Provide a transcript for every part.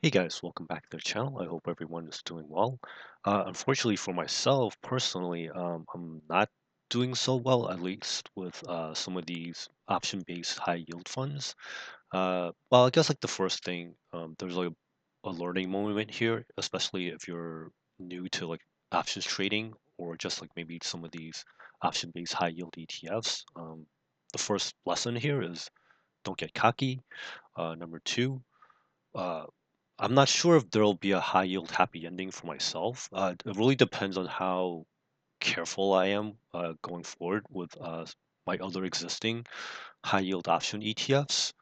Hey guys, welcome back to the channel. I hope everyone is doing well. Unfortunately for myself personally, I'm not doing so well, at least with some of these option-based high yield funds. Well, I guess like the first thing, there's like a learning moment here, especially if you're new to like options trading or just like maybe some of these option-based high yield ETFs. The first lesson here is don't get cocky. Number two, uh, I'm not sure if there'll be a high yield happy ending for myself. It really depends on how careful I am going forward with my other existing high yield option ETFs.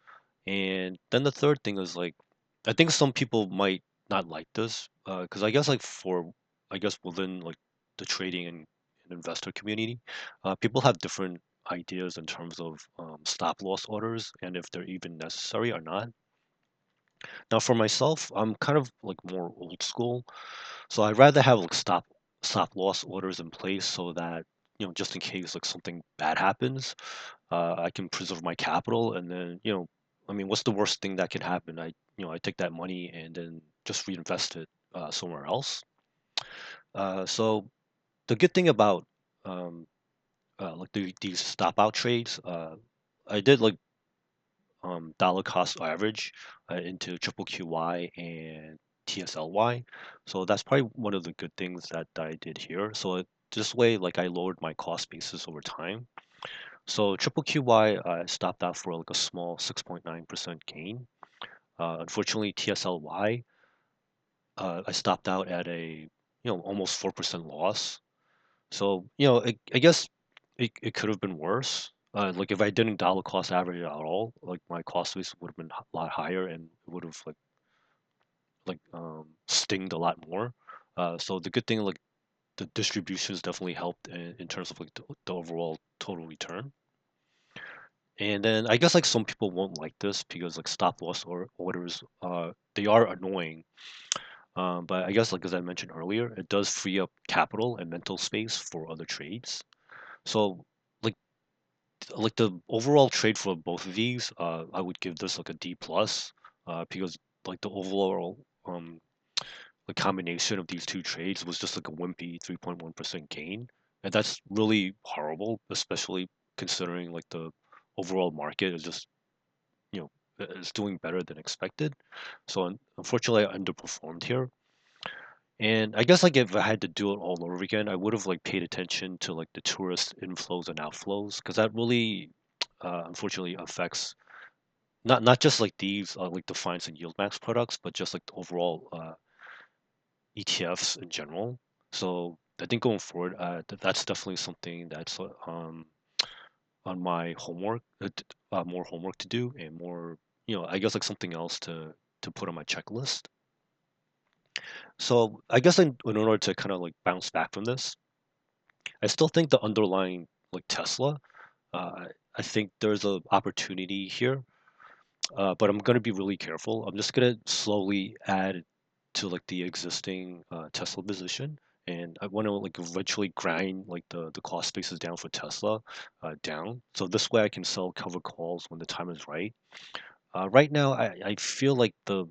And then the third thing is like, I think some people might not like this because I guess like I guess within like the trading and investor community, people have different ideas in terms of stop loss orders and if they're even necessary or not. Now for myself, I'm kind of like more old school, so I'd rather have like stop loss orders in place so that just in case like something bad happens, I can preserve my capital and then I mean what's the worst thing that can happen? I take that money and then just reinvest it somewhere else. So the good thing about um, like these stop out trades, I did like dollar cost average into triple QY and TSLY. So that's probably one of the good things that I did here. So this way, like I lowered my cost basis over time. So triple QY, I stopped out for like a small 6.9% gain. Unfortunately, TSLY, I stopped out at a almost 4% loss. So I guess it could have been worse. Like if I didn't dollar cost average at all, like my cost base would have been a lot higher and it would have stinged a lot more. So the good thing like the distributions definitely helped in terms of like the overall total return. And then I guess like some people won't like this because like stop loss or orders they are annoying. But I guess like as I mentioned earlier, it does free up capital and mental space for other trades. So like the overall trade for both of these, I would give this like a D plus, because like the overall the combination of these two trades was just like a wimpy 3.1% gain, and that's really horrible, especially considering like the overall market is just you know is doing better than expected. So unfortunately, I underperformed here. And I guess like if I had to do it all over again, I would have like paid attention to like the tourist inflows and outflows because that really unfortunately affects not just like these like the finance and yield max products, but just like the overall ETFs in general. So I think going forward, that's definitely something that's on my homework, more homework to do, and more I guess like something else to put on my checklist. So I guess in order to kind of like bounce back from this, I still think the underlying like Tesla, I think there's a opportunity here, but I'm gonna be really careful. I'm just gonna slowly add to like the existing Tesla position, and I want to like eventually grind like the cost basis down for Tesla down. So this way I can sell cover calls when the time is right. Right now I feel like the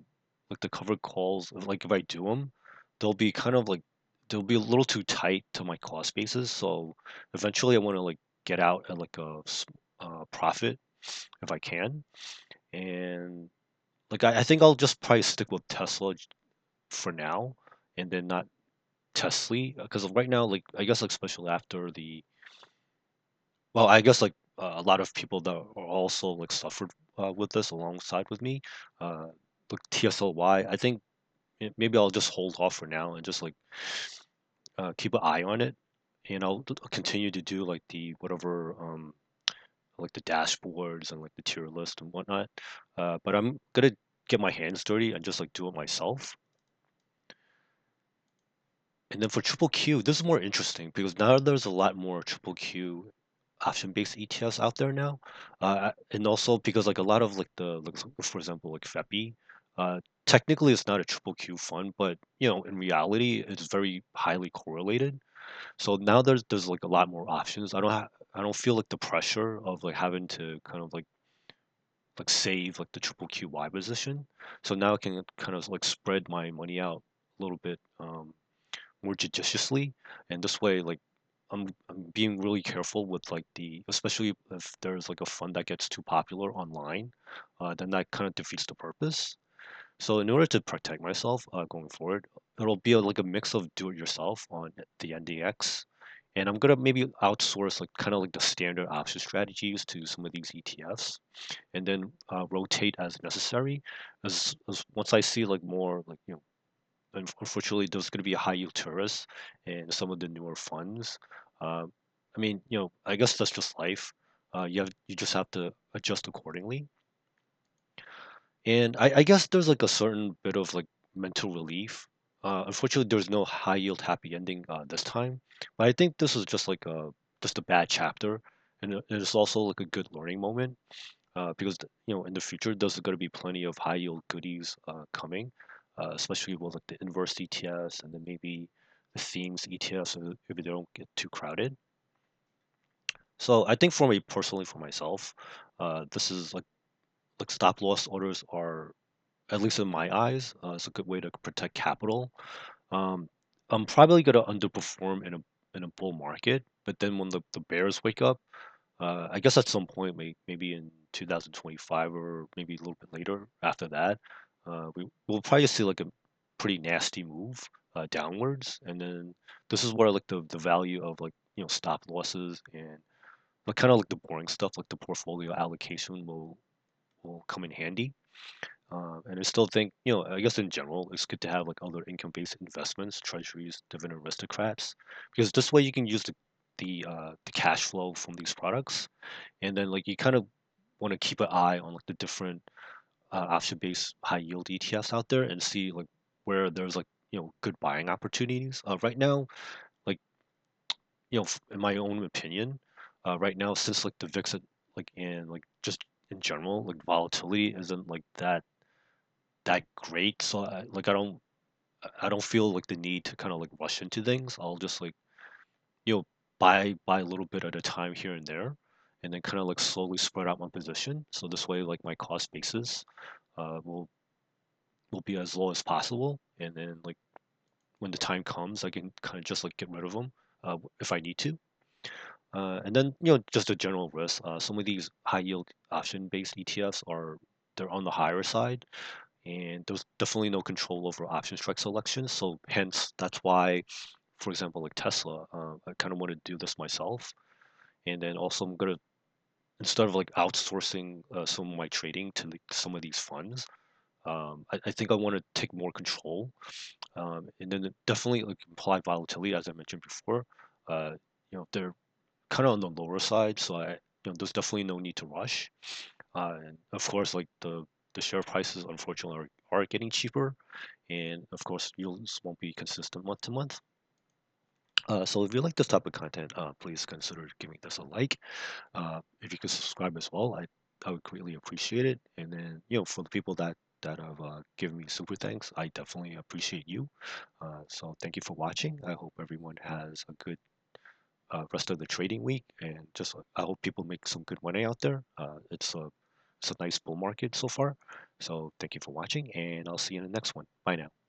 covered calls like if I do them, they'll be kind of like they'll be a little too tight to my cost basis. So eventually I want to like get out at like profit if I can. And like I think I'll just probably stick with Tesla for now, and then not TSLY because right now like I guess like especially after the well I guess like a lot of people that are also like suffered with this alongside with me, uh, like TSLY. I think maybe I'll just hold off for now and just like keep an eye on it, and I'll continue to do like the whatever like the dashboards and like the tier list and whatnot. But I'm gonna get my hands dirty and just like do it myself. And then for triple Q, this is more interesting because now there's a lot more triple Q option-based ETFs out there now, and also because like a lot of like like for example like FEPI, technically it's not a triple Q fund, but in reality it's very highly correlated. So now there's like a lot more options. I don't feel like the pressure of like having to kind of like like save like the triple QY position. So now I can kind of like spread my money out a little bit more judiciously, and this way like I'm being really careful with like the especially if there's like a fund that gets too popular online, then that kind of defeats the purpose. So in order to protect myself going forward, it'll be like a mix of do it yourself on the NDX, and I'm gonna maybe outsource like kind of like the standard option strategies to some of these ETFs, and then rotate as necessary. As once I see like more like unfortunately there's gonna be a high yield tourist in some of the newer funds. Uh, I mean, I guess that's just life. You just have to adjust accordingly. And I guess there's like a certain bit of like mental relief. Unfortunately, there's no high yield happy ending this time, but I think this is just a bad chapter, and it's also like a good learning moment because in the future there's going to be plenty of high yield goodies coming, especially with like the inverse ETFs and then maybe the themes ETFs if they don't get too crowded. So I think for me personally for myself, this is like stop loss orders are at least in my eyes, it's a good way to protect capital. Um, I'm probably gonna underperform in a bull market, but then when the bears wake up, I guess at some point, maybe in 2025 or maybe a little bit later after that, we'll probably see like a pretty nasty move downwards, and then this is where like the value of like stop losses and like kind of like the boring stuff like the portfolio allocation will come in handy. And I still think, I guess in general, it's good to have like other income-based investments, treasuries, dividend aristocrats, because this way you can use the cash flow from these products, and then like you kind of want to keep an eye on like the different option-based high yield ETFs out there and see like where there's like good buying opportunities. Right now, like in my own opinion, right now since like the VIX like and like just in general like volatility isn't like that great. So I don't feel like the need to kind of like rush into things. I'll just like you know buy a little bit at a time here and there, and then kind of like slowly spread out my position. So this way like my cost basis will be as low as possible, and then like when the time comes, I can kind of just like get rid of them if I need to. And then just a general risk. Some of these high yield option based ETFs they're on the higher side, and there's definitely no control over option strike selection. So hence that's why, for example, like Tesla, I kind of want to do this myself, and then also I'm gonna instead of like outsourcing some of my trading to like, some of these funds, I think I want to take more control, and then definitely like implied volatility, as I mentioned before. Uh, they're kind of on the lower side, so there's definitely no need to rush. And of course, like the share prices unfortunately are getting cheaper, and of course yields won't be consistent month to month. So if you like this type of content, please consider giving this a like. If you could subscribe as well, I would greatly appreciate it. And then for the people that have given me super thanks, I definitely appreciate you. So thank you for watching. I hope everyone has a good rest of the trading week, and just I hope people make some good money out there. It's a nice bull market so far. So thank you for watching, and I'll see you in the next one. Bye now.